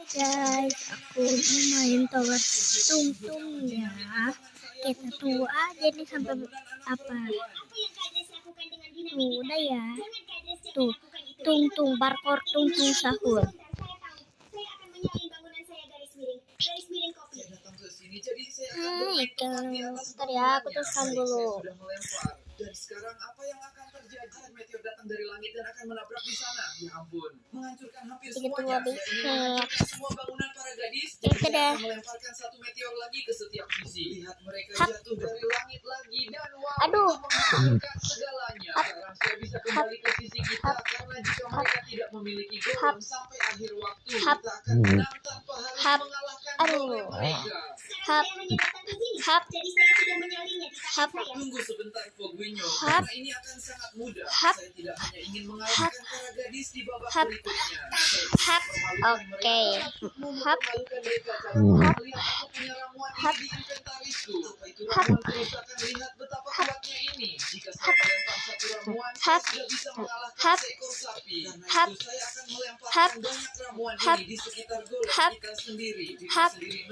Guys, aku main tower tung ya. Kita tunggu aja nih sampai apa. Tuh, udah ya. Tuh, tung parkour tung sahur. Bentar ya, aku teruskan dulu. Dari sekarang apa yang akan terjadi? Meteor datang dari langit dan akan menabrak di sana. Ya ampun, menghancurkan hampir semuanya. Semua bangunan para gadis. Jadi akan melemparkan satu meteor lagi ke setiap sisi. Lihat mereka jatuh dari langit lagi dan menghancurkan segalanya. Sekarang saya bisa kembali ke sisi kita karena jika mereka tidak memiliki golem sampai akhir waktu, kita akan menang tanpa harus mengalahkan golem mereka. Jadi saya sudah menyalinya di tangan saya. Tunggu sebentar, Fogwinyo. Karena ini akan sangat mudah. Saya tidak hanya ingin mengalahkan para gadis di babak berikutnya. Oke. Memalukan mereka kalau melihat aku punya ramuan ini di inventarisku. Apa itu ramuan kerusakan? Lihat betapa kuatnya ini. Jika saya melempar satu ramuan, saya sudah bisa mengalahkan seekor sapi. Karena itu saya akan melemparkan banyak ramuan ini di sekitar golem kita sendiri.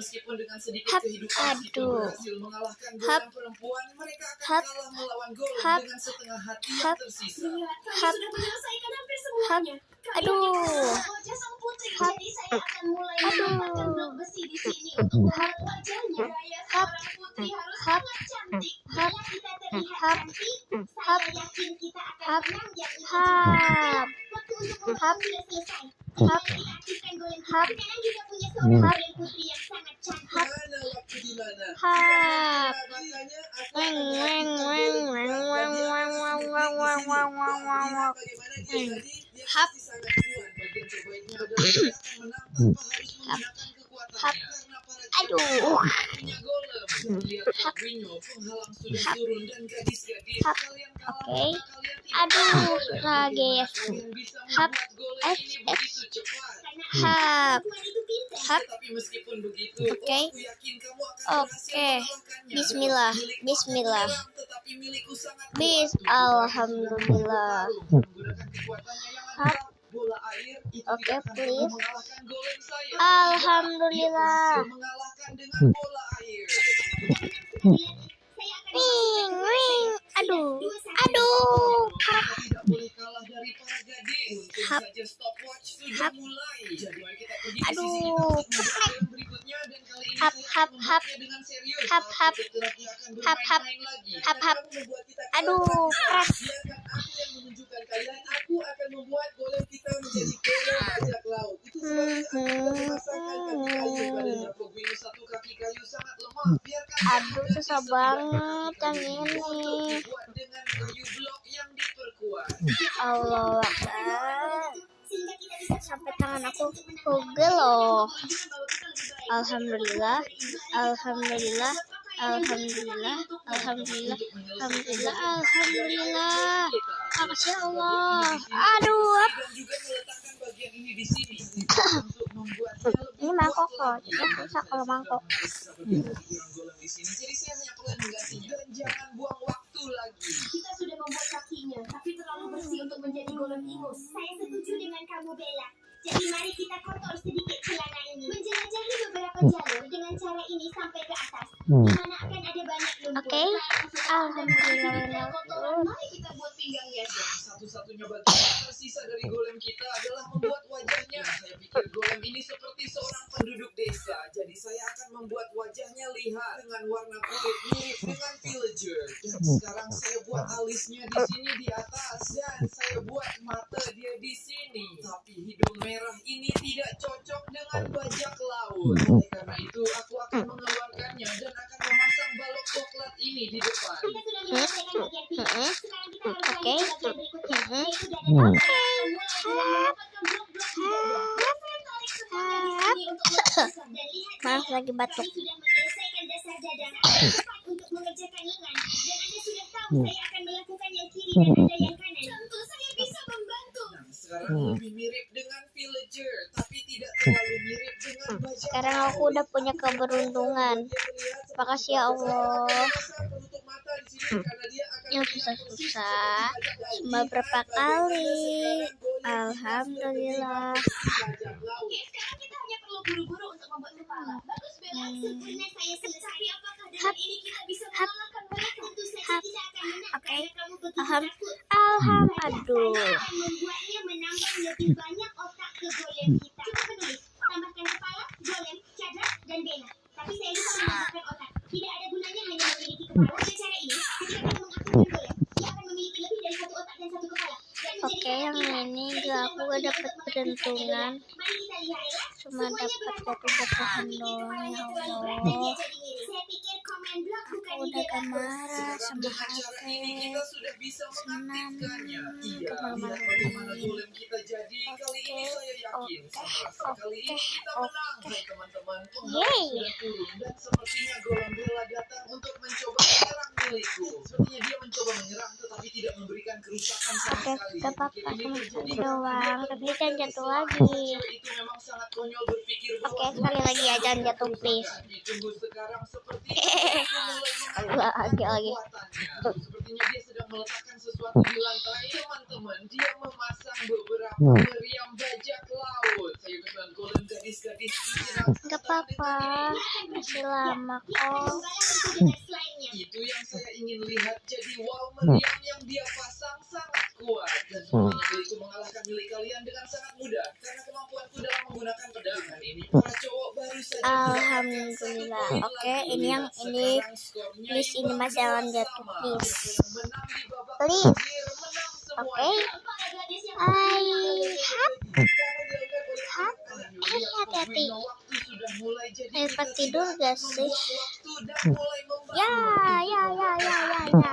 Meskipun dengan sedikit kehidupan kita berhasil mengalahkan golem perempuan, mereka akan kalah melawan golem dengan setengah hati yang tersisa. Sudah menyelesaikan hampir semuanya. Wajah sang putri, jadi saya akan mulai menambahkan blok besi di sini untuk membuat wajahnya. Gaya seorang putri harus sangat cantik. Bila kita terlihat cantik, saya yakin kita akan menang yang ini. Waktu untuk membangun sudah selesai. Tinggal diaktifkan golem kita. Sekarang kita punya seorang golem putri yang sangat cantik. Mana waktu di mana? Makanya aku bagaimana dia tadi, dia pasti sangat kuat. Bagian terbaiknya adalah dia akan menang tanpa harus menggunakan kekuatannya. Karena para cewek punya golem. Lihat Fogwinyo, penghalang sudah turun dan gadis-gadis kalian kalah karena kalian tidak guys. kalian bisa membuat golem ini begitu cepat. Tapi meskipun begitu, aku yakin kamu akan berhasil mengalahkannya. Bismillah. Tetapi milikku sangat Alhamdulillah. menggunakan kekuatannya yang ada. Bola air itu tidak akan please. mengalahkan golem saya. Alhamdulillah. Dia berhasil mengalahkan dengan bola air. Kita tidak boleh kalah dari para gadis. Untung saja stopwatch sudah mulai. Jadi mari kita pergi ke sisi kita untuk membuat game berikutnya, dan kali ini saya akan membuatnya dengan serius. Laki-laki akan bermain-main lagi. Akan membuat kita kalah. Biarkan aku yang menunjukkan kalian. Aku akan membuat golem kita menjadi golem bajak laut. Itu sebabnya aku tidak memasangkan kaki kayu padanya. Fogwinyo satu kaki kayu sangat lemah. Biarkan susah banget yang ini. dibuat dengan kayu blok yang diperkuat. Allah Akbar. Sampai tangan aku pegel loh. Alhamdulillah. Makasih Allah. Dan juga meletakkan bagian ini di sini untuk membuatnya lebih Ini mangkok loh. Jadi susah kalau mangkok. golem di sini. Jadi saya hanya perlu menggantinya. Dan jangan buang waktu lagi. Kita sudah membuat kakinya, tapi terlalu bersih untuk menjadi golem ingus. Saya setuju dengan kamu, Bella. Jadi mari kita kotor sedikit celana ini. Menjelajahi beberapa jalur dengan cara ini sampai ke atas. Di mana akan ada banyak lumpur. Alhamdulillah. Mari kita buat pinggangnya. Satu-satunya bagian yang tersisa dari golem kita adalah membuat wajahnya. Saya pikir golem ini seperti seorang penduduk desa. Jadi saya akan membuat wajahnya lihat dengan warna kulit mirip dengan villager. Dan sekarang saya buat alisnya di sini di atas, dan saya buat mata dia di sini. Tapi hidung merah ini tidak cocok dengan bajak laut. Oleh karena itu aku akan mengeluarkannya dan akan memasang balok coklat ini di depan. Kita sudah menyelesaikan bagian pinggang. Sekarang kita harus lanjut ke bagian berikutnya, yaitu dada. Mulai dengan mendapatkan blok-blok di dada. Saya tarik semuanya di sini untuk melakukan. Dan lihat Maaf saya, lagi batuk. saya sudah menyelesaikan dasar dada. Tepat untuk mengerjakan lengan. Dan Anda sudah tahu saya akan melakukan yang kiri dan Anda yang kanan. Tentu saya bisa membantu. Sekarang lebih mirip dengan villager, tapi tidak terlalu mirip dengan bajak. Sekarang aku udah punya keberuntungan. Makasih ya Allah. Yang susah-susah cuma berapa kali. Alhamdulillah. Oke, sekarang kita hanya perlu buru-buru untuk membuat kepala. Bagus Bella, sempurna saya selesai. Tapi apakah dengan ini kita bisa mengalahkan mereka? Tentu saja kita akan menang karena kamu begitu takut. Aduh. Akan membuatnya menambah lebih banyak otak ke golem kita. Coba menulis, tambahkan kepala, golem, cadar, dan Bella. Tapi saya lupa menambahkan otak. Tidak ada gunanya hanya memiliki kepala. Dengan cara ini, ketika kamu mengaktifkan golem, dia akan memiliki lebih dari satu otak dan satu kepala. Oke, yang ini juga aku gak dapat peruntungan, Mari kita lihat ya. cuma dapat jatuh-jatuhan doang. Ya Allah, Saya pikir komen blog bukan aku udah gak marah sama Dengan cara HP. ini kita sudah bisa mengaktifkannya. Iya, Kemarin. lihat bagaimana golem kita jadi. Kali ini saya yakin, serasa kali ini kita menang. Hai teman-teman, penghalang Yeay. sudah turun dan sepertinya golem Bella datang untuk mencoba menyerang milikku. Sepertinya dia mencoba menyerang tetapi tidak memberikan kerusakan sama Oke, sekali. gak apa-apa, Mungkin ini cuma terjadi satu karena doang, dia tapi membuat jangan jatuh kesalahan. lagi. Cewek itu memang sangat konyol berpikir bahwa Oke, sekali lagi ya, jangan jatuh please. Ditunggu sekarang sepertinya Lagi. kekuatannya. Sepertinya dia sedang meletakkan sesuatu di lantai. Teman-teman, dia memasang beberapa meriam bajak laut. Saya pesan golem gadis-gadis Gak apa-apa, masih lama kok. itu yang saya ingin lihat. Jadi wow, meriam yang dia pasang sangat kuat dan semuanya milikku mengalahkan milik kalian dengan sangat mudah karena kemampuanku dalam menggunakan pedang. Dan ini para cowok baru saja Alhamdulillah. Oke, ini yang ini please, ini masih jangan jatuh please. Please. Oke. Hati-hati. Tempat tidur gak sih? Ya.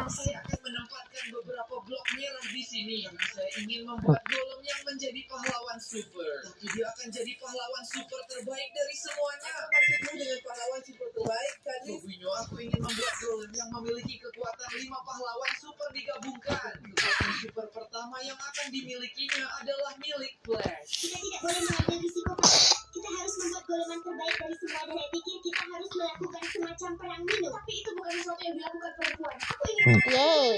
Saya akan menempatkan beberapa blok merah di sini karena saya ingin membuat golem yang menjadi pahlawan super. Tapi dia akan jadi pahlawan super terbaik dari semuanya. Maksudmu dengan pahlawan super terbaik, Kadis? Bobinyo, aku ingin membuat golem yang memiliki kekuatan 5 pahlawan super digabungkan. Kekuatan super pertama yang akan dimilikinya adalah milik Flash. Kita tidak boleh mengambil risiko, Pak. Kita harus membuat goleman terbaik dari semua dan saya pikir kita harus melakukan semacam perang minum. Tapi itu bukan sesuatu yang dilakukan perempuan. Aku ingin Yeay.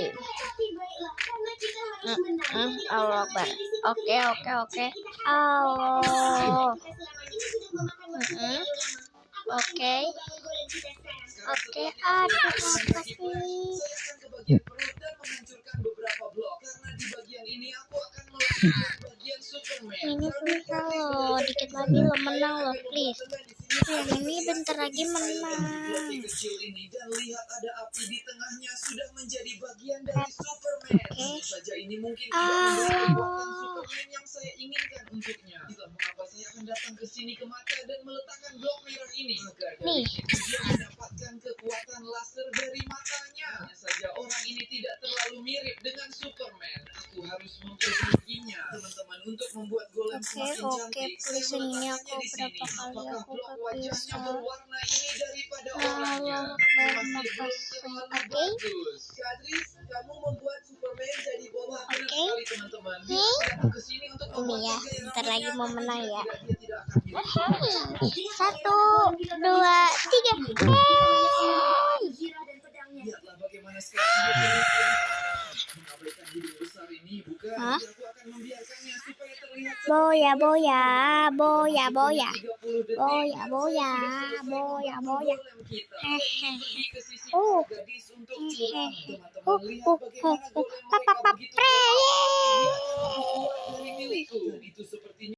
tapi baiklah, karena kita harus menang. Kita tidak Allah bisa Akbar. mengambil risiko. Oke. Kita Allah. selama ini sudah memakan waktu terlalu lama. Aku akan Oke. membangun golem kita sekarang. Oke, aduh apa sih? Saya akan ke bagian perut dan menghancurkan beberapa blok. Karena di bagian ini aku akan melakukan bagian Superman. Ini susah loh, dikit lagi lo menang loh please. Yang ini bentar lagi menang. Kecil ini dan lihat ada api di tengahnya sudah menjadi bagian dari Superman. Tentu saja ini mungkin tidak memberi kekuatan Superman yang saya inginkan untuknya. Itulah mengapa saya akan datang ke sini ke mata dan meletakkan blok merah ini agar dari situ dia mendapatkan kekuatan laser dari matanya. Hanya saja orang ini tidak terlalu mirip dengan Superman. Aku harus memperbaikinya, teman-teman, untuk membuat golem semakin cantik. Please, Saya ini meletakkannya aku di sini. berapa kali Apakah aku blok gak wajahnya bisa. berwarna ini daripada orangnya? Allah Tapi masih belum makasih. terlalu Oke. bagus. Kadris, kamu membuat Superman jadi bola. Benar Oke. sekali, teman-teman. Dia datang ke sini untuk Ini membuat ya, gaya bentar lagi rambutnya. mau menang ya. Dia tidak akan mirip. 1, 2, 3. Zira dan pedangnya. Lihatlah bagaimana sekarang dia terlihat mengabaikan hidung besar ini, bukan? Hah? Jadi aku akan membiarkannya supaya terlihat Boya. 30 Boya. Hehehe. Oh. Gadis untuk curang. Teman-teman, Oh, lihat oh, bagaimana oh, golem mereka begitu pre. kuat. Dia akan membuat dari milikku. Dan itu sepertinya